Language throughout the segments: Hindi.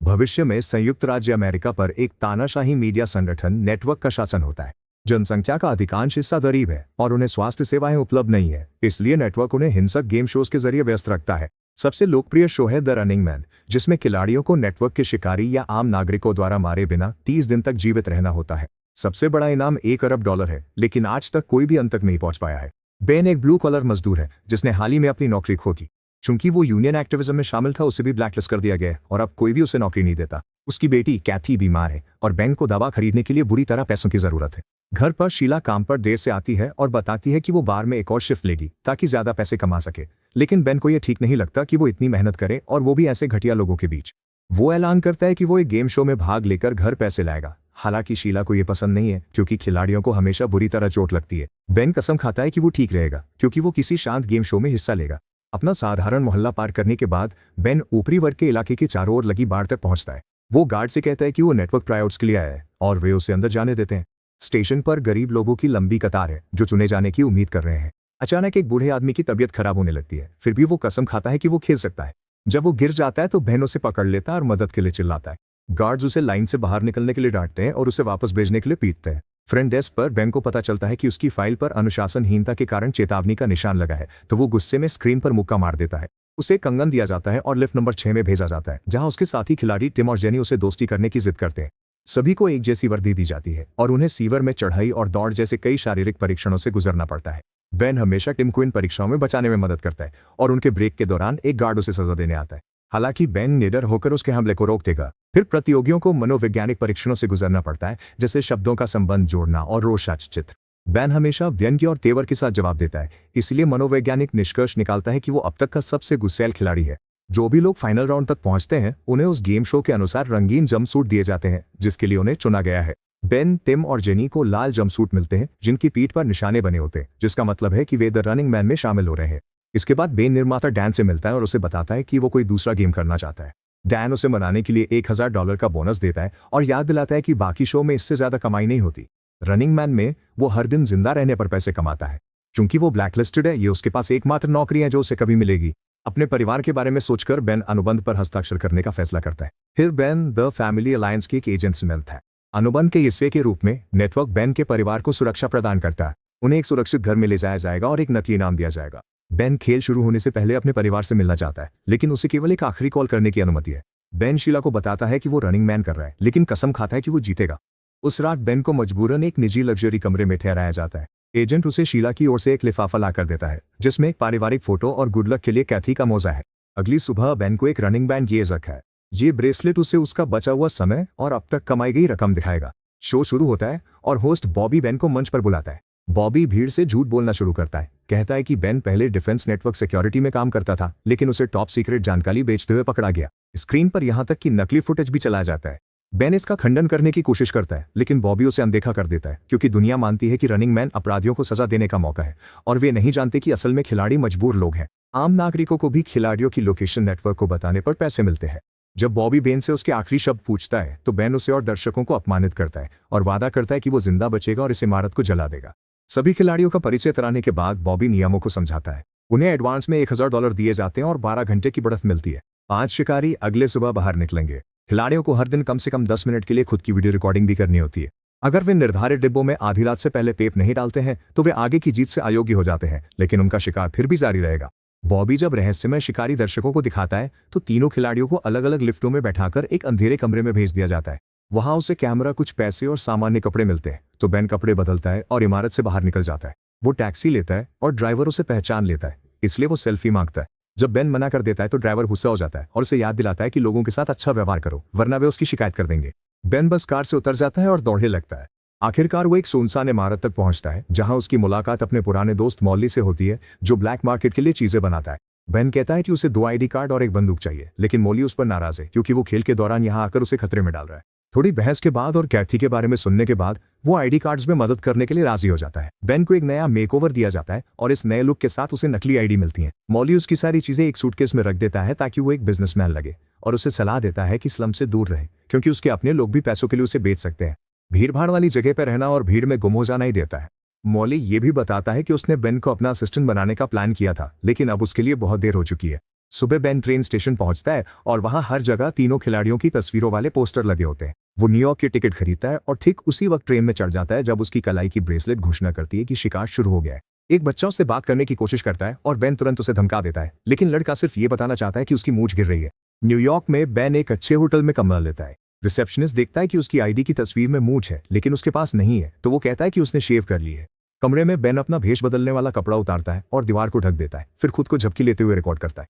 भविष्य में संयुक्त राज्य अमेरिका पर एक तानाशाही मीडिया संगठन नेटवर्क का शासन होता है। जनसंख्या का अधिकांश हिस्सा गरीब है और उन्हें स्वास्थ्य सेवाएं उपलब्ध नहीं है, इसलिए नेटवर्क उन्हें हिंसक गेम शोज के जरिए व्यस्त रखता है। सबसे लोकप्रिय शो है द रनिंग मैन, जिसमें खिलाड़ियों को नेटवर्क के शिकारी या आम नागरिकों द्वारा मारे बिना 30 दिन तक जीवित रहना होता है। सबसे बड़ा इनाम $1 अरब है, लेकिन आज तक कोई भी अंत तक नहीं पहुंच पाया है। बेन एक ब्लू कॉलर मजदूर है जिसने हाल ही में अपनी नौकरी खो दी। चूंकि वो यूनियन एक्टिविज्म में शामिल था, उसे भी ब्लैकलिस्ट कर दिया गया और अब कोई भी उसे नौकरी नहीं देता। उसकी बेटी कैथी बीमार है और बेन को दवा खरीदने के लिए बुरी तरह पैसों की जरूरत है। घर पर शीला काम पर देर से आती है और बताती है कि वो बार में एक और शिफ्ट लेगी ताकि ज्यादा पैसे कमा सके, लेकिन बेन को यह ठीक नहीं लगता कि वो इतनी मेहनत करे और वो भी ऐसे घटिया लोगों के बीच। वो ऐलान करता है कि वो एक गेम शो में भाग लेकर घर पैसे लाएगा। हालांकि शीला को यह पसंद नहीं है क्योंकि खिलाड़ियों को हमेशा बुरी तरह चोट लगती है। बेन कसम खाता है कि वो ठीक रहेगा क्योंकि वो किसी शांत गेम शो में हिस्सा लेगा। अपना साधारण मोहल्ला पार करने के बाद बेन ऊपरी वर्ग के इलाके के चारों ओर लगी बाड़ तक पहुंचता है। वो गार्ड से कहता है कि वो नेटवर्क ट्रायआउट्स के लिए आया है और वे उसे अंदर जाने देते हैं। स्टेशन पर गरीब लोगों की लंबी कतार है जो चुने जाने की उम्मीद कर रहे हैं। अचानक एक बूढ़े आदमी की तबीयत खराब होने लगती है, फिर भी वो कसम खाता है कि वो खेल सकता है। जब वो गिर जाता है तो बहन उसे पकड़ लेता है और मदद के लिए चिल्लाता है। गार्ड्स उसे लाइन से बाहर निकलने के लिए डांटते हैं और उसे वापस भेजने के लिए पीटते हैं। फ्रंट डेस्क पर बेन को पता चलता है कि उसकी फाइल पर अनुशासनहीनता के कारण चेतावनी का निशान लगा है, तो वो गुस्से में स्क्रीन पर मुक्का मार देता है। उसे कंगन दिया जाता है और लिफ्ट नंबर 6 में भेजा जाता है, जहां उसके साथी खिलाड़ी टिम और जेनी उसे दोस्ती करने की जिद करते हैं। सभी को एक जैसी वर्दी दी जाती है और उन्हें सीवर में चढ़ाई और दौड़ जैसे कई शारीरिक परीक्षणों से गुजरना पड़ता है। बेन हमेशा टिम को इन परीक्षाओं में बचाने में मदद करता है और उनके ब्रेक के दौरान एक गार्ड उसे सजा देने आता है। हालांकि बेन निडर होकर उसके हमले को रोक देगा। फिर प्रतियोगियों को मनोवैज्ञानिक परीक्षणों से गुजरना पड़ता है, जैसे शब्दों का संबंध जोड़ना और रोषाच चित्र। बेन हमेशा व्यंग्य और तेवर के साथ जवाब देता है, इसलिए मनोवैज्ञानिक निष्कर्ष निकालता है कि वो अब तक का सबसे गुस्सैल खिलाड़ी है। जो भी लोग फाइनल राउंड तक पहुंचते हैं उन्हें उस गेम शो के अनुसार रंगीन जंपसूट दिए जाते हैं जिसके लिए उन्हें चुना गया है। बेन, टिम और जेनी को लाल जंपसूट मिलते हैं जिनकी पीठ पर निशाने बने होते हैं, जिसका मतलब है कि वे द रनिंग मैन में शामिल हो रहे हैं। इसके बाद बेन निर्माता डैन से मिलता है और उसे बताता है कि वो कोई दूसरा गेम करना चाहता है। डैन उसे मनाने के लिए $1000 का बोनस देता है और याद दिलाता है कि बाकी शो में इससे ज्यादा कमाई नहीं होती। रनिंग मैन में वो हर दिन जिंदा रहने पर पैसे कमाता है। चूंकि वो ब्लैकलिस्टेड है, ये उसके पास एकमात्र नौकरी है जो उसे कभी मिलेगी। अपने परिवार के बारे में सोचकर बेन अनुबंध पर हस्ताक्षर करने का फैसला करता है। फिर बेन द फैमिली अलायंस के एक एजेंट से मिलता है। अनुबंध के हिस्से के रूप में नेटवर्क बेन के परिवार को सुरक्षा प्रदान करता है। उन्हें एक सुरक्षित घर में ले जाया जाएगा और एक नकली नाम दिया जाएगा। बेन खेल शुरू होने से पहले अपने परिवार से मिलना चाहता है, लेकिन उसे केवल एक आखिरी कॉल करने की अनुमति है। बेन शीला को बताता है कि वो रनिंग मैन कर रहा है, लेकिन कसम खाता है कि वो जीतेगा। उस रात बेन को मजबूरन एक निजी लग्जरी कमरे में ठहराया जाता है। एजेंट उसे शीला की ओर से एक लिफाफा लाकर देता है जिसमें एक पारिवारिक फोटो और गुड लक के लिए कैथी का मोजा है। अगली सुबह बेन को एक रनिंग बैंड ये जक है। ये ब्रेसलेट उसे उसका बचा हुआ समय और अब तक कमाई गई रकम दिखाएगा। शो शुरू होता है और होस्ट बॉबी बेन को मंच पर बुलाता है। बॉबी भीड़ से झूठ बोलना शुरू करता है, कहता है कि बेन पहले डिफेंस नेटवर्क सिक्योरिटी में काम करता था, लेकिन उसे टॉप सीक्रेट जानकारी बेचते हुए पकड़ा गया। स्क्रीन पर यहां तक कि नकली फुटेज भी चलाया जाता है। बेन इसका खंडन करने की कोशिश करता है, लेकिन बॉबी उसे अनदेखा कर देता है क्योंकि दुनिया मानती है कि रनिंग मैन अपराधियों को सजा देने का मौका है और वे नहीं जानते कि असल में खिलाड़ी मजबूर लोग हैं। आम नागरिकों को भी खिलाड़ियों की लोकेशन नेटवर्क को बताने पर पैसे मिलते हैं। जब बॉबी बेन से उसके आखिरी शब्द पूछता है तो बेन उसे और दर्शकों को अपमानित करता है और वादा करता है कि वो जिंदा बचेगा और इस इमारत को जला देगा। सभी खिलाड़ियों का परिचय कराने के बाद बॉबी नियमों को समझाता है। उन्हें एडवांस में $1000 दिए जाते हैं और 12 घंटे की बढ़त मिलती है। 5 शिकारी अगले सुबह बाहर निकलेंगे। खिलाड़ियों को हर दिन कम से कम 10 मिनट के लिए खुद की वीडियो रिकॉर्डिंग भी करनी होती है। अगर वे निर्धारित डिब्बों में आधी रात से पहले टेप नहीं डालते हैं तो वे आगे की जीत से अयोग्य हो जाते हैं, लेकिन उनका शिकार फिर भी जारी रहेगा। बॉबी जब रहस्यमय शिकारी दर्शकों को दिखाता है तो तीनों खिलाड़ियों को अलग अलग लिफ्टों में बैठाकर एक अंधेरे कमरे में भेज दिया जाता है। वहां उसे कैमरा, कुछ पैसे और सामान्य कपड़े मिलते हैं, तो बेन कपड़े बदलता है और इमारत से बाहर निकल जाता है। वो टैक्सी लेता है और ड्राइवर उसे पहचान लेता है, इसलिए वो सेल्फी मांगता है। जब बेन मना कर देता है तो ड्राइवर गुस्सा हो जाता है और उसे याद दिलाता है कि लोगों के साथ अच्छा व्यवहार करो, वरना वे उसकी शिकायत कर देंगे। बेन बस कार से उतर जाता है और दौड़ने लगता है। आखिरकार वो एक सुनसान इमारत तक पहुंचता है जहां उसकी मुलाकात अपने पुराने दोस्त मॉली से होती है, जो ब्लैक मार्केट के लिए चीजें बनाता है। बेन कहता है कि उसे 2 ID कार्ड और एक बंदूक चाहिए, लेकिन मॉली उस पर नाराज है क्योंकि वो खेल के दौरान यहां आकर उसे खतरे में डाल रहा है। थोड़ी बहस के बाद और कैथी के बारे में सुनने के बाद वो ID कार्ड्स में मदद करने के लिए राजी हो जाता है। बेन को एक नया मेकओवर दिया जाता है और इस नए लुक के साथ उसे नकली ID मिलती हैं। मॉली उसकी सारी चीजें एक सूटकेस में रख देता है ताकि वो एक बिजनेसमैन लगे और उसे सलाह देता है कि स्लम से दूर रहे क्योंकि उसके अपने लोग भी पैसों के लिए उसे बेच सकते हैं। भीड़भाड़ वाली जगह पर रहना और भीड़ में गुम हो जाना ही देता है। मॉली ये भी बताता है कि उसने बेन को अपना असिस्टेंट बनाने का प्लान किया था, लेकिन अब उसके लिए बहुत देर हो चुकी है। सुबह बेन ट्रेन स्टेशन पहुंचता है और वहां हर जगह तीनों खिलाड़ियों की तस्वीरों वाले पोस्टर लगे होते हैं। वो न्यूयॉर्क की टिकट खरीदता है और ठीक उसी वक्त ट्रेन में चढ़ जाता है जब उसकी कलाई की ब्रेसलेट घोषणा करती है कि शिकार शुरू हो गया है। एक बच्चा उससे बात करने की कोशिश करता है और बेन तुरंत उसे धमका देता है, लेकिन लड़का सिर्फ ये बताना चाहता है कि उसकी मूंछ गिर रही है। न्यूयॉर्क में बेन एक अच्छे होटल में कमरा लेता है। रिसेप्शनिस्ट देखता है कि उसकी आईडी की तस्वीर में मूंछ है लेकिन उसके पास नहीं है, तो वो कहता है कि उसने शेव कर ली है। कमरे में बेन अपना भेष बदलने वाला कपड़ा उतारता है और दीवार को ढक देता है, फिर खुद को झपकी लेते हुए रिकॉर्ड करता है।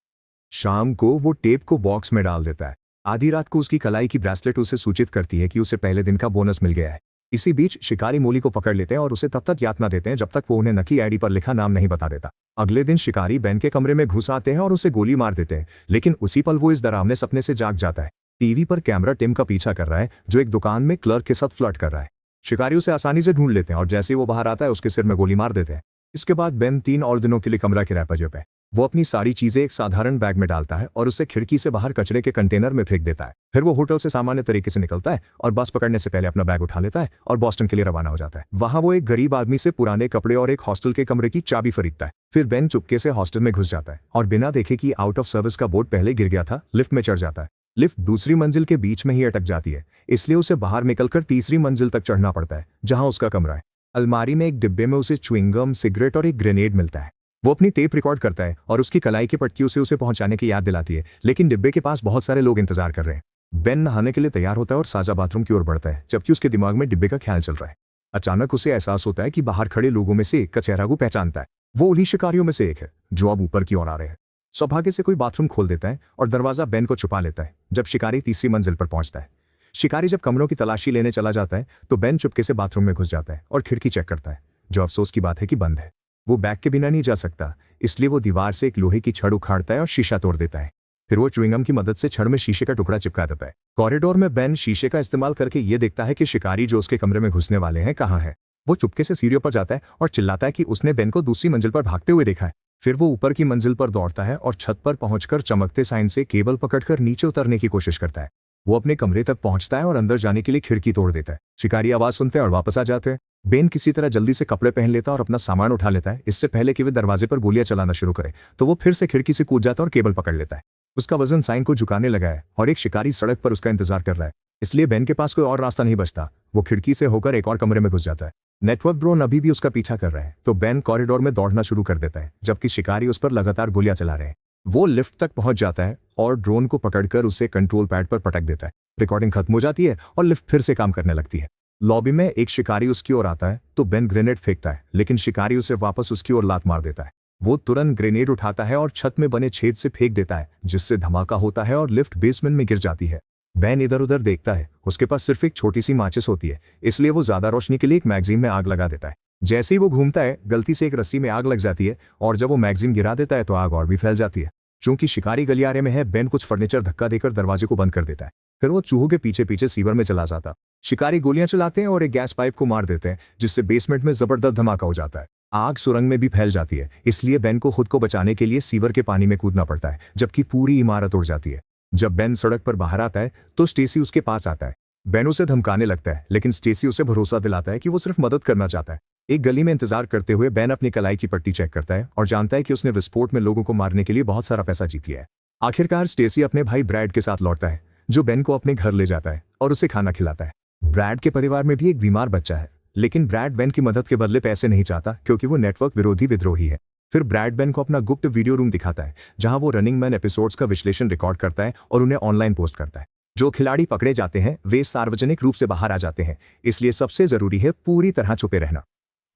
शाम को वो टेप को बॉक्स में डाल देता है। आधी रात को उसकी कलाई की ब्रेसलेट उसे सूचित करती है कि उसे पहले दिन का बोनस मिल गया है। इसी बीच शिकारी मोली को पकड़ लेते हैं और उसे तब तक यातना देते हैं जब तक वो उन्हें नकली आईडी पर लिखा नाम नहीं बता देता। अगले दिन शिकारी बेन के कमरे में घुस आते हैं और उसे गोली मार देते हैं, लेकिन उसी पल वो इस डरावने सपने से जाग जाता है। टीवी पर कैमरा टिम का पीछा कर रहा है जो एक दुकान में क्लर्क के साथ फ्लर्ट कर रहा है। शिकारी उसे आसानी से ढूंढ लेते हैं और जैसे ही वो बाहर आता है उसके सिर में गोली मार देते हैं। इसके बाद बेन 3 और दिनों के लिए कमरा किराए पर है। वो अपनी सारी चीजें एक साधारण बैग में डालता है और उसे खिड़की से बाहर कचरे के कंटेनर में फेंक देता है। फिर वो होटल से सामान्य तरीके से निकलता है और बस पकड़ने से पहले अपना बैग उठा लेता है और बॉस्टन के लिए रवाना हो जाता है। वहां वो एक गरीब आदमी से पुराने कपड़े और एक हॉस्टल के कमरे की चाबी खरीदता है। फिर बेन चुपके से हॉस्टल में घुस जाता है और बिना देखे कि आउट ऑफ सर्विस का बोर्ड पहले गिर गया था, लिफ्ट में चढ़ जाता है। लिफ्ट दूसरी मंजिल के बीच में ही अटक जाती है, इसलिए उसे बाहर निकलकर तीसरी मंजिल तक चढ़ना पड़ता है जहां उसका कमरा है। अलमारी में एक डिब्बे में उसे च्युइंगम, सिगरेट और एक ग्रेनेड मिलता है। वो अपनी टेप रिकॉर्ड करता है और उसकी कलाई की पट्टी उसे पहुंचाने की याद दिलाती है, लेकिन डिब्बे के पास बहुत सारे लोग इंतजार कर रहे हैं। बेन नहाने के लिए तैयार होता है और साजा बाथरूम की ओर बढ़ता है, जबकि उसके दिमाग में डिब्बे का ख्याल चल रहा है। अचानक उसे एहसास होता है कि बाहर खड़े लोगों में से एक का चेहरा को पहचानता है। वो उन्हीं शिकारियों में से एक है जो अब ऊपर की ओर आ रहे हैं। सौभाग्य से कोई बाथरूम खोल देता है और दरवाजा बेन को छुपा लेता है। जब शिकारी तीसरी मंजिल पर पहुंचता है, शिकारी जब कमरों की तलाशी लेने चला जाता है तो बेन चुपके से बाथरूम में घुस जाता है और खिड़की चेक करता है, जो अफसोस की बात है कि बंद है। वो बैग के बिना नहीं जा सकता, इसलिए वो दीवार से एक लोहे की छड़ उखाड़ता है और शीशा तोड़ देता है। फिर वो च्युइंगम की मदद से छड़ में शीशे का टुकड़ा चिपका देता है। कॉरिडोर में बेन शीशे का इस्तेमाल करके ये देखता है कि शिकारी जो उसके कमरे में घुसने वाले हैं कहाँ है। वो चुपके से सीढ़ियों पर जाता है और चिल्लाता है कि उसने बेन को दूसरी मंजिल पर भागते हुए देखा है। फिर वो ऊपर की मंजिल पर दौड़ता है और छत पर पहुंचकर चमकते साइन से केबल पकड़कर नीचे उतरने की कोशिश करता है। वो अपने कमरे तक पहुंचता है और अंदर जाने के लिए खिड़की तोड़ देता है। शिकारी आवाज सुनते हैं और वापस आ जाते हैं। बेन किसी तरह जल्दी से कपड़े पहन लेता है और अपना सामान उठा लेता है। इससे पहले कि वे दरवाजे पर गोलियां चलाना शुरू करे तो वो फिर से खिड़की से कूद जाता है और केबल पकड़ लेता है। उसका वजन साइन को झुकाने लगा है और एक शिकारी सड़क पर उसका इंतजार कर रहा है, इसलिए बेन के पास कोई और रास्ता नहीं बचता। वो खिड़की से होकर एक और कमरे में घुस जाता है। नेटवर्क ड्रोन अभी भी उसका पीछा कर रहा है, तो बेन कॉरिडोर में दौड़ना शुरू कर देता है जबकि शिकारी उस पर लगातार गोलियां चला रहे हैं। वो लिफ्ट तक पहुंच जाता है और ड्रोन को पकड़कर उसे कंट्रोल पैड पर पटक देता है। रिकॉर्डिंग खत्म हो जाती है और लिफ्ट फिर से काम करने लगती है। लॉबी में एक शिकारी उसकी ओर आता है तो बेन ग्रेनेड फेंकता है, लेकिन शिकारी उसे वापस उसकी ओर लात मार देता है। वो तुरंत ग्रेनेड उठाता है और छत में बने छेद से फेंक देता है, जिससे धमाका होता है और लिफ्ट बेसमेंट में गिर जाती है। बेन इधर उधर देखता है। उसके पास सिर्फ एक छोटी सी माचिस होती है, इसलिए वो ज्यादा रोशनी के लिए एक मैगजीन में आग लगा देता है। जैसे ही वो घूमता है, गलती से एक रस्सी में आग लग जाती है और जब वो मैगजीन गिरा देता है तो आग और भी फैल जाती है। चूंकि शिकारी गलियारे में है, बेन कुछ फर्नीचर धक्का देकर दरवाजे को बंद कर देता है। फिर वो चूहों के पीछे पीछे सीवर में चला जाता। शिकारी गोलियां चलाते हैं और एक गैस पाइप को मार देते हैं, जिससे बेसमेंट में जबरदस्त धमाका हो जाता है। आग सुरंग में भी फैल जाती है, इसलिए बेन को खुद को बचाने के लिए सीवर के पानी में कूदना पड़ता है, जबकि पूरी इमारत उड़ जाती है। जब बेन सड़क पर बाहर आता है तो स्टेसी उसके पास आता है। बेन उसे धमकाने लगता है, लेकिन स्टेसी उसे भरोसा दिलाता है कि वो सिर्फ मदद करना चाहता है। एक गली में इंतजार करते हुए बेन अपनी कलाई की पट्टी चेक करता है और जानता है कि उसने विस्फोट में लोगों को मारने के लिए बहुत सारा पैसा जीत लिया है। आखिरकार स्टेसी अपने भाई ब्रैड के साथ लौटता है, जो बेन को अपने घर ले जाता है और उसे खाना खिलाता है। ब्रैड के परिवार में भी एक बीमार बच्चा है, लेकिन ब्रैड बेन की मदद के बदले पैसे नहीं चाहता क्योंकि वो नेटवर्क विरोधी विद्रोही है। फिर ब्रैड बेन को अपना गुप्त वीडियो रूम दिखाता है, जहां वो रनिंग मैन एपिसोड्स का विश्लेषण रिकॉर्ड करता है और उन्हें ऑनलाइन पोस्ट करता है। जो खिलाड़ी पकड़े जाते हैं वे सार्वजनिक रूप से बाहर आ जाते हैं, इसलिए सबसे जरूरी है पूरी तरह छुपे रहना।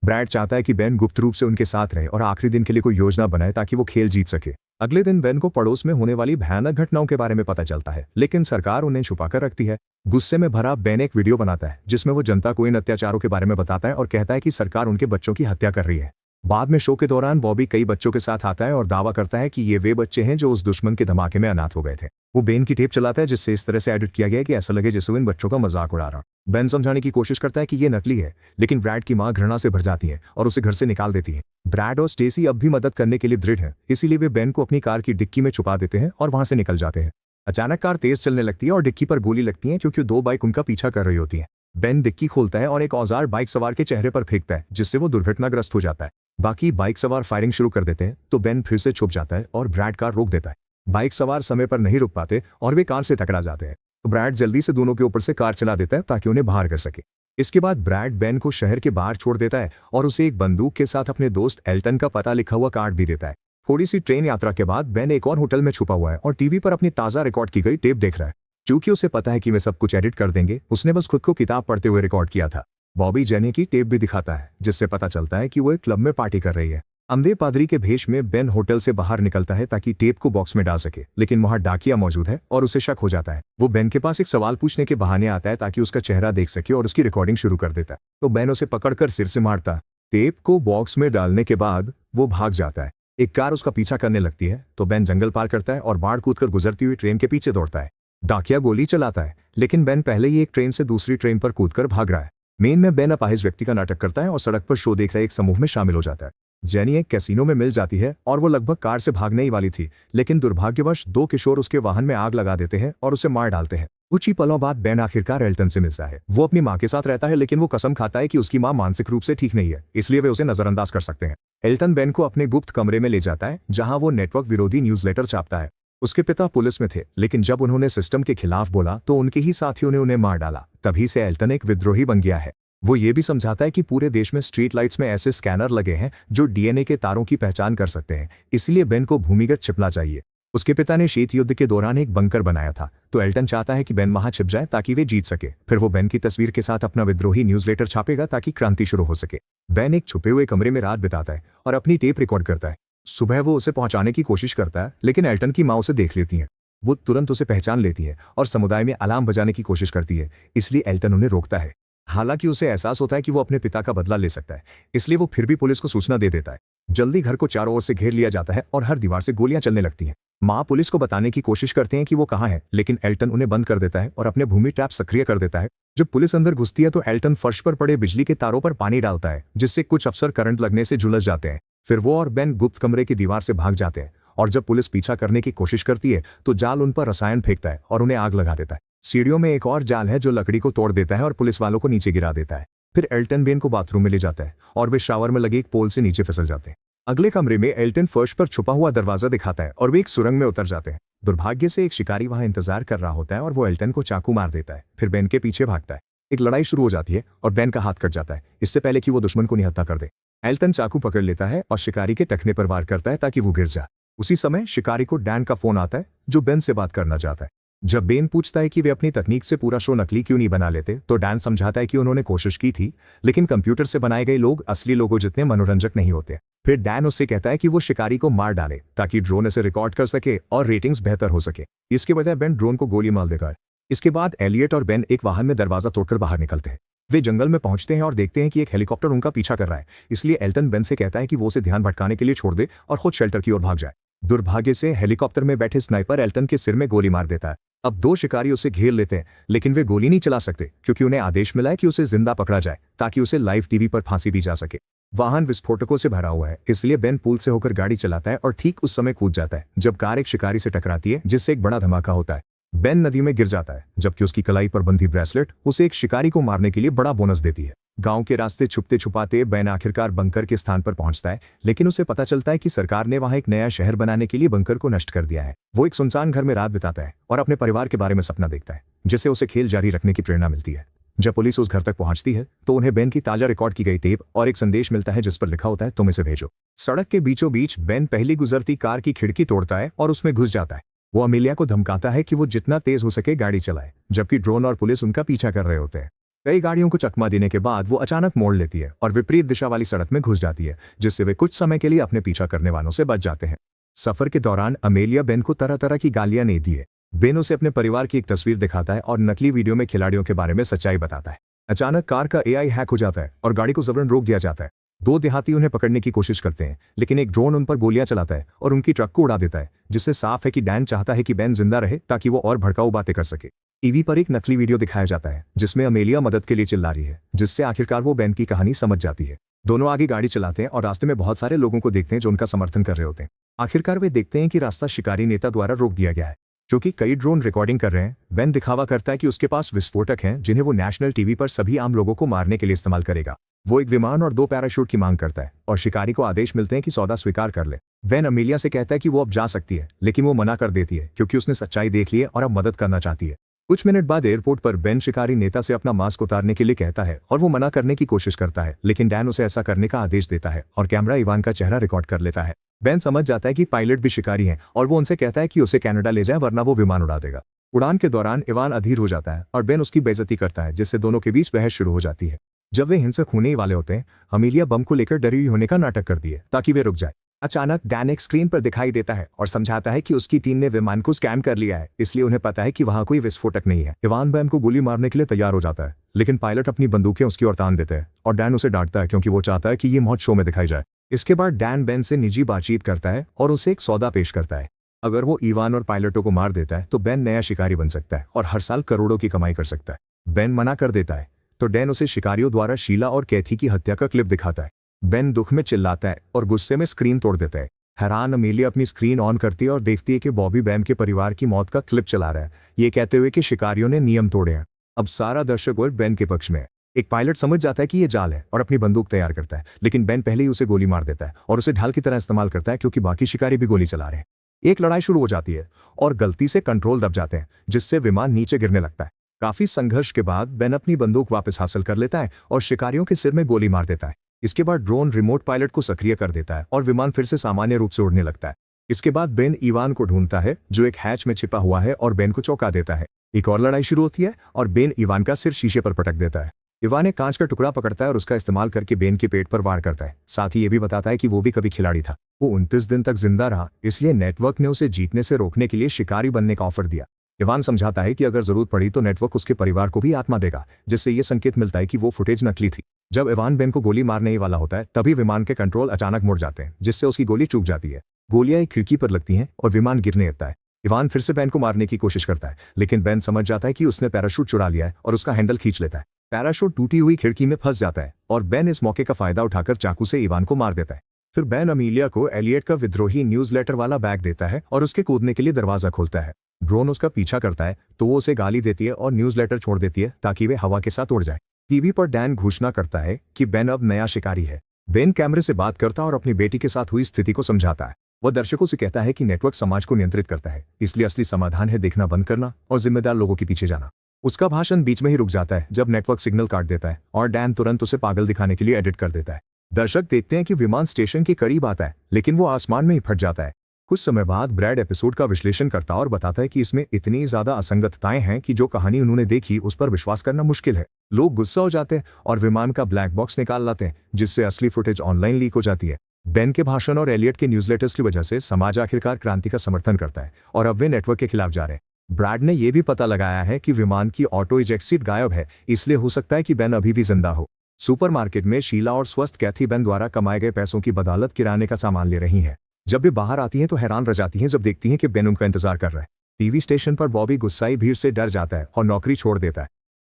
ब्रैड चाहता है कि बेन गुप्त रूप से उनके साथ रहे और आखिरी दिन के लिए कोई योजना बनाए ताकि वो खेल जीत सके। अगले दिन बेन को पड़ोस में होने वाली भयानक घटनाओं के बारे में पता चलता है, लेकिन सरकार उन्हें छुपाकर रखती है। गुस्से में भरा बेन एक वीडियो बनाता है जिसमें वो जनता को इन अत्याचारों के बारे में बताता है और कहता है कि सरकार उनके बच्चों की हत्या कर रही है। बाद में शो के दौरान बॉबी कई बच्चों के साथ आता है और दावा करता है कि ये वे बच्चे हैं जो उस दुश्मन के धमाके में अनाथ हो गए थे। वो बेन की टेप चलाता है जिससे इस तरह से एडिट किया गया है कि ऐसा लगे जैसे वो इन बच्चों का मजाक उड़ा रहा। बेन समझाने की कोशिश करता है कि ये नकली है, लेकिन ब्रैड की मां घृणा से भर जाती है और उसे घर से निकाल देती है। ब्रैड और स्टेसी अब भी मदद करने के लिए दृढ़ है, इसीलिए वे बेन को अपनी कार की डिक्की में छुपा देते हैं और वहां से निकल जाते हैं। अचानक कार तेज चलने लगती है और डिक्की पर गोली लगती है क्योंकि 2 बाइक उनका पीछा कर रही होती है। बेन डिक्की खोलता है और एक औजार बाइक सवार के चेहरे पर फेंकता है, जिससे वो दुर्घटनाग्रस्त हो जाता है। बाकी बाइक सवार फायरिंग शुरू कर देते हैं तो बेन फिर से छुप जाता है और ब्रैड कार रोक देता है। बाइक सवार समय पर नहीं रुक पाते और वे कार से टकरा जाते हैं। तो ब्रैड जल्दी से दोनों के ऊपर से कार चला देता है ताकि उन्हें बाहर कर सके। इसके बाद ब्रैड बेन को शहर के बाहर छोड़ देता है और उसे एक बंदूक के साथ अपने दोस्त एल्टन का पता लिखा हुआ कार्ड भी देता है। थोड़ी सी ट्रेन यात्रा के बाद बेन एक और होटल में छुपा हुआ है और टीवी पर अपनी ताज़ा रिकॉर्ड की गई टेप देख रहा है। क्योंकि उसे पता है कि वे सब कुछ एडिट कर देंगे, उसने बस खुद को किताब पढ़ते हुए रिकॉर्ड किया था। बॉबी जेनी की टेप भी दिखाता है जिससे पता चलता है कि वो एक क्लब में पार्टी कर रही है। अंधे पादरी के भेष में बेन होटल से बाहर निकलता है ताकि टेप को बॉक्स में डाल सके, लेकिन वहां डाकिया मौजूद है और उसे शक हो जाता है। वो बेन के पास एक सवाल पूछने के बहाने आता है ताकि उसका चेहरा देख सके और उसकी रिकॉर्डिंग शुरू कर देता है। तो बेन उसे पकड़कर सिर से मारता है। टेप को बॉक्स में डालने के बाद वो भाग जाता है। एक कार उसका पीछा करने लगती है तो बेन जंगल पार करता है और बाढ़ कूदकर गुजरती हुई ट्रेन के पीछे दौड़ता है। डाकिया गोली चलाता है, लेकिन बेन पहले ही एक ट्रेन से दूसरी ट्रेन पर कूदकर भाग रहा है। मेन में बेन अपाहिज व्यक्ति का नाटक करता है और सड़क पर शो देख रहे एक समूह में शामिल हो जाता है। जेनी एक कैसीनो में मिल जाती है और वो लगभग कार से भागने ही वाली थी, लेकिन दुर्भाग्यवश दो किशोर उसके वाहन में आग लगा देते हैं और उसे मार डालते हैं। कुछ ही पलों बाद बेन आखिरकार एल्टन से मिलता है। वो अपनी माँ के साथ रहता है, लेकिन वो कसम खाता है कि उसकी माँ मानसिक रूप से ठीक नहीं है, इसलिए वे उसे नजरअंदाज कर सकते हैं। एल्टन बेन को अपने गुप्त कमरे में ले जाता है जहां वो नेटवर्क विरोधी न्यूज़लेटर छापता है। उसके पिता पुलिस में थे, लेकिन जब उन्होंने सिस्टम के खिलाफ बोला तो उनके ही साथियों ने उन्हें मार डाला। तभी से एल्टन एक विद्रोही बन गया है। वो ये भी समझाता है कि पूरे देश में स्ट्रीट लाइट्स में ऐसे स्कैनर लगे हैं जो डीएनए के तारों की पहचान कर सकते हैं, इसलिए बेन को भूमिगत छिपना चाहिए। उसके पिता ने शीत युद्ध के दौरान एक बंकर बनाया था, तो एल्टन चाहता है कि बेन वहां छिप जाए ताकि वे जीत सके। फिर वो बेन की तस्वीर के साथ अपना विद्रोही न्यूज़लेटर छापेगा ताकि क्रांति शुरू हो सके। बेन एक छुपे हुए कमरे में रात बिताता है और अपनी टेप रिकॉर्ड करता है। सुबह वो उसे पहुंचाने की कोशिश करता है, लेकिन एल्टन की माँ उसे देख लेती है। वो तुरंत उसे पहचान लेती है और समुदाय में अलार्म बजाने की कोशिश करती है, इसलिए एल्टन उन्हें रोकता है। हालांकि उसे एहसास होता है कि वो अपने पिता का बदला ले सकता है, इसलिए वो फिर भी पुलिस को सूचना दे देता है। जल्दी घर को चारों ओर से घेर लिया जाता है और हर दीवार से गोलियां चलने लगती हैं। माँ पुलिस को बताने की कोशिश करते हैं कि वो कहाँ है, लेकिन एल्टन उन्हें बंद कर देता है और अपने भूमि ट्रैप सक्रिय कर देता है। जब पुलिस अंदर घुसती है तो एल्टन फर्श पर पड़े बिजली के तारों पर पानी डालता है, जिससे कुछ अफसर करंट लगने से झुलस जाते हैं। फिर वो और बेन गुप्त कमरे की दीवार से भाग जाते हैं और जब पुलिस पीछा करने की कोशिश करती है तो जाल उन पर रसायन फेंकता है और उन्हें आग लगा देता है। सीढ़ियों में एक और जाल है जो लकड़ी को तोड़ देता है और पुलिस वालों को नीचे गिरा देता है। फिर एल्टन बेन को बाथरूम में ले जाता है और वे शावर में लगे एक पोल से नीचे फिसल जाते हैं। अगले कमरे में एल्टन फर्श पर छुपा हुआ दरवाजा दिखाता है और वे एक सुरंग में उतर जाते हैं। दुर्भाग्य से एक शिकारी वहां इंतजार कर रहा होता है और वो एल्टन को चाकू मार देता है। फिर बेन के पीछे भागता है। एक लड़ाई शुरू हो जाती है और बेन का हाथ कट जाता है, इससे पहले कि वो दुश्मन को निहत्था कर दे। एल्टन चाकू पकड़ लेता है और शिकारी के टखने पर वार करता है ताकि वो गिर जाए। उसी समय शिकारी को डैन का फोन आता है जो बेन से बात करना चाहता है। जब बेन पूछता है कि वे अपनी तकनीक से पूरा शो नकली क्यों नहीं बना लेते, तो डैन समझाता है कि उन्होंने कोशिश की थी, लेकिन कंप्यूटर से बनाए गए लोग असली लोगों जितने मनोरंजक नहीं होते। फिर डैन उससे कहता है कि वो शिकारी को मार डाले ताकि ड्रोन इसे रिकॉर्ड कर सके और रेटिंग्स बेहतर हो सके। इसके बजाय बेन ड्रोन को गोली मार देगा। इसके बाद एलियट और बेन एक वाहन में दरवाजा तोड़कर बाहर निकलते हैं। वे जंगल में पहुंचते हैं और देखते हैं कि एक हेलीकॉप्टर उनका पीछा कर रहा है, इसलिए एल्टन बेन से कहता है कि वो उसे ध्यान भटकाने के लिए छोड़ दे और खुद शेल्टर की ओर भाग जाए। दुर्भाग्य से हेलीकॉप्टर में बैठे स्नाइपर एल्टन के सिर में गोली मार देता है। अब दो शिकारी उसे घेर लेते हैं, लेकिन वे गोली नहीं चला सकते क्योंकि उन्हें आदेश मिला है कि उसे जिंदा पकड़ा जाए ताकि उसे लाइव टीवी पर फांसी दी जा सके। वाहन विस्फोटकों से भरा हुआ है, इसलिए बेन पुल से होकर गाड़ी चलाता है और ठीक उस समय कूद जाता है जब कार एक शिकारी से टकराती है, जिससे एक बड़ा धमाका होता है। बेन नदी में गिर जाता है, जबकि उसकी कलाई पर बंधी ब्रेसलेट उसे एक शिकारी को मारने के लिए बड़ा बोनस देती है। गांव के रास्ते छुपते छुपाते बेन आखिरकार बंकर के स्थान पर पहुंचता है, लेकिन उसे पता चलता है कि सरकार ने वहां एक नया शहर बनाने के लिए बंकर को नष्ट कर दिया है। वो एक सुनसान घर में रात बिताता है और अपने परिवार के बारे में सपना देखता है, जिससे उसे खेल जारी रखने की प्रेरणा मिलती है। जब पुलिस उस घर तक पहुंचती है तो उन्हें बेन की ताजा रिकॉर्ड की गई टेप और एक संदेश मिलता है जिस पर लिखा होता है, तुम इसे भेजो। सड़क के बीचों बीच बेन पहली गुजरती कार की खिड़की तोड़ता है और उसमें घुस जाता है। वो अमेलिया को धमकाता है कि वो जितना तेज हो सके गाड़ी चलाए, जबकि ड्रोन और पुलिस उनका पीछा कर रहे होते हैं। कई गाड़ियों को चकमा देने के बाद वो अचानक मोड़ लेती है और विपरीत दिशा वाली सड़क में घुस जाती है, जिससे वे कुछ समय के लिए अपने पीछा करने वालों से बच जाते हैं। सफर के दौरान अमेलिया बेन को तरह तरह की गालियां देती है। बेन उसे अपने परिवार की एक तस्वीर दिखाता है और नकली वीडियो में खिलाड़ियों के बारे में सच्चाई बताता है। अचानक कार का एआई हैक हो जाता है और गाड़ी को जबरन रोक दिया जाता है। दो देहाती उन्हें पकड़ने की कोशिश करते हैं, लेकिन एक ड्रोन उन पर गोलियां चलाता है और उनकी ट्रक को उड़ा देता है, जिससे साफ है कि डैन चाहता है कि बेन जिंदा रहे ताकि वो और भड़काऊ बातें कर सके। टीवी पर एक नकली वीडियो दिखाया जाता है जिसमें अमेलिया मदद के लिए चिल्ला रही है, जिससे आखिरकार वो बेन की कहानी समझ जाती है। दोनों आगे गाड़ी चलाते हैं और रास्ते में बहुत सारे लोगों को देखते हैं जो उनका समर्थन कर रहे होते हैं। आखिरकार वे देखते हैं कि रास्ता शिकारी नेता द्वारा रोक दिया गया है। क्योंकि कई ड्रोन रिकॉर्डिंग कर रहे हैं, बेन दिखावा करता है कि उसके पास विस्फोटक हैं जिन्हें वो नेशनल टीवी पर सभी आम लोगों को मारने के लिए इस्तेमाल करेगा। वो एक विमान और 2 पैराशूट की मांग करता है और शिकारी को आदेश मिलते हैं कि सौदा स्वीकार कर ले। बेन अमीलिया से कहता है कि वो अब जा सकती है, लेकिन वो मना कर देती है क्योंकि उसने सच्चाई देख ली है और अब मदद करना चाहती है। कुछ मिनट बाद एयरपोर्ट पर बेन शिकारी नेता से अपना मास्क उतारने के लिए कहता है और वो मना करने की कोशिश करता है, लेकिन डैन उसे ऐसा करने का आदेश देता है और कैमरा इवान का चेहरा रिकॉर्ड कर लेता है। बेन समझ जाता है कि पायलट भी शिकारी हैं और वो उनसे कहता है कि उसे कनाडा ले जाए वरना वो विमान उड़ा देगा। उड़ान के दौरान इवान अधीर हो जाता है और बेन उसकी बेइज्जती करता है, जिससे दोनों के बीच बहस शुरू हो जाती है। जब वे हिंसक होने ही वाले होते हैं, अमीलिया बम को लेकर डरी हुई होने का नाटक करती है ताकि वे रुक जाए। अचानक डैन एक स्क्रीन पर दिखाई देता है और समझाता है कि उसकी टीम ने विमान को स्कैम कर लिया है, इसलिए उन्हें पता है कि वहां कोई विस्फोटक नहीं है। इवान बैम को गोली मारने के लिए तैयार हो जाता है, लेकिन पायलट अपनी बंदूकें उसकी ओर तान देते हैं और डैन उसे डांटता है क्योंकि वो चाहता है कि ये मौत शो में दिखाई जाए। इसके बाद डैन बेन से निजी बातचीत करता है और उसे एक सौदा पेश करता है। अगर वो इवान और पायलटों को मार देता है तो बेन नया शिकारी बन सकता है और हर साल करोड़ों की कमाई कर सकता है। बेन मना कर देता है तो डैन उसे शिकारियों द्वारा शीला और कैथी की हत्या का क्लिप दिखाता है। बेन दुख में चिल्लाता है और गुस्से में स्क्रीन तोड़ देता है। हैरान अमीलिया अपनी स्क्रीन ऑन करती है और देखती है कि बॉबी बैम के परिवार की मौत का क्लिप चला रहा है, ये कहते हुए कि शिकारियों ने नियम तोड़े हैं। अब सारा दर्शक वर्ग बेन के पक्ष में है। एक पायलट समझ जाता है कि ये जाल है और अपनी बंदूक तैयार करता है, लेकिन बेन पहले ही उसे गोली मार देता है और उसे ढाल की तरह इस्तेमाल करता है क्योंकि बाकी शिकारी भी गोली चला रहे हैं। एक लड़ाई शुरू हो जाती है और गलती से कंट्रोल दब जाते हैं, जिससे विमान नीचे गिरने लगता है। काफी संघर्ष के बाद बेन अपनी बंदूक वापस हासिल कर लेता है और शिकारियों के सिर में गोली मार देता है। इसके बाद ड्रोन रिमोट पायलट को सक्रिय कर देता है और विमान फिर से सामान्य रूप से उड़ने लगता है। इसके बाद बेन इवान को ढूंढता है जो एक हैच में छिपा हुआ है और बेन को चौंका देता है। एक और लड़ाई शुरू होती है और बेन इवान का सिर शीशे पर पटक देता है। इवान एक कांच का टुकड़ा पकड़ता है और उसका इस्तेमाल करके बेन के पेट पर वार करता है। साथ ही ये भी बताता है कि वो भी कभी खिलाड़ी था। वो 29 दिन तक जिंदा रहा, इसलिए नेटवर्क ने उसे जीतने से रोकने के लिए शिकारी बनने का ऑफर दिया। इवान समझाता है कि अगर जरूरत पड़ी तो नेटवर्क उसके परिवार को भी आत्मा देगा, जिससे ये संकेत मिलता है कि वो फुटेज नकली थी। जब इवान बेन को गोली मारने ही वाला होता है तभी विमान के कंट्रोल अचानक मुड़ जाते हैं, जिससे उसकी गोली चूक जाती है। गोलियां एक खिड़की पर लगती हैं और विमान गिरने लगता है। इवान फिर से बेन को मारने की कोशिश करता है, लेकिन बेन समझ जाता है कि उसने पैराशूट चुरा लिया है और उसका हैंडल खींच लेता है। पैराशूट टूटी हुई खिड़की में फंस जाता है और बेन इस मौके का फायदा उठाकर चाकू से इवान को मार देता है। फिर बेन अमीलिया को एलियट का विद्रोही न्यूज़लेटर वाला बैग देता है और उसके कूदने के लिए दरवाजा खोलता है। ड्रोन उसका पीछा करता है तो वो उसे गाली देती है और न्यूज़लेटर छोड़ देती है ताकि वे हवा के साथ उड़ जाए। टीवी पर डैन घोषणा करता है कि बेन अब नया शिकारी है। बेन कैमरे से बात करता और अपनी बेटी के साथ हुई स्थिति को समझाता है। वह दर्शकों से कहता है कि नेटवर्क समाज को नियंत्रित करता है, इसलिए असली समाधान है देखना बंद करना और जिम्मेदार लोगों के पीछे जाना। उसका भाषण बीच में ही रुक जाता है जब नेटवर्क सिग्नल काट देता है और डैन तुरंत उसे पागल दिखाने के लिए एडिट कर देता है। दर्शक देखते हैं कि विमान स्टेशन के करीब आता है, लेकिन वो आसमान में ही फट जाता है। कुछ समय बाद ब्रैड एपिसोड का विश्लेषण करता और बताता है कि इसमें इतनी ज्यादा असंगतताएं हैं कि जो कहानी उन्होंने देखी उस पर विश्वास करना मुश्किल है। लोग गुस्सा हो जाते हैं और विमान का ब्लैक बॉक्स निकाल लाते हैं, जिससे असली फुटेज ऑनलाइन लीक हो जाती है। बेन के भाषण और एलियट के न्यूज़लेटर्स की वजह से समाज आखिरकार क्रांति का समर्थन करता है और अब वे नेटवर्क के खिलाफ जा रहे हैं। ब्रैड ने यह भी पता लगाया है कि विमान की ऑटो इजेक्ट सीट गायब है, इसलिए हो सकता है कि बेन अभी भी जिंदा हो। सुपरमार्केट में शीला और स्वस्थ कैथी बेन द्वारा कमाए गए पैसों की बदौलत किराने का सामान ले रही हैं। जब वे बाहर आती हैं तो हैरान रह जाती हैं जब देखती हैं कि बेन उनका इंतजार कर रहा है। टीवी स्टेशन पर बॉबी गुस्साई भीड़ से डर जाता है और नौकरी छोड़ देता है।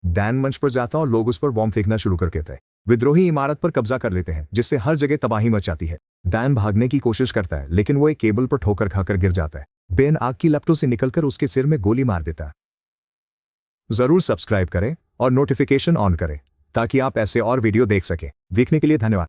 डैन मंच पर जाता और लोग उस पर बॉम्ब फेंकना शुरू कर देते हैं। विद्रोही इमारत पर कब्जा कर लेते हैं, जिससे हर जगह तबाही मच जाती है। डैन भागने की कोशिश करता है, लेकिन वो एक केबल पर ठोकर खाकर गिर जाता है। बेन आग की लपटों से निकलकर उसके सिर में गोली मार देता है। जरूर सब्सक्राइब करें और नोटिफिकेशन ऑन करें ताकि आप ऐसे और वीडियो देख सकें। देखने के लिए धन्यवाद।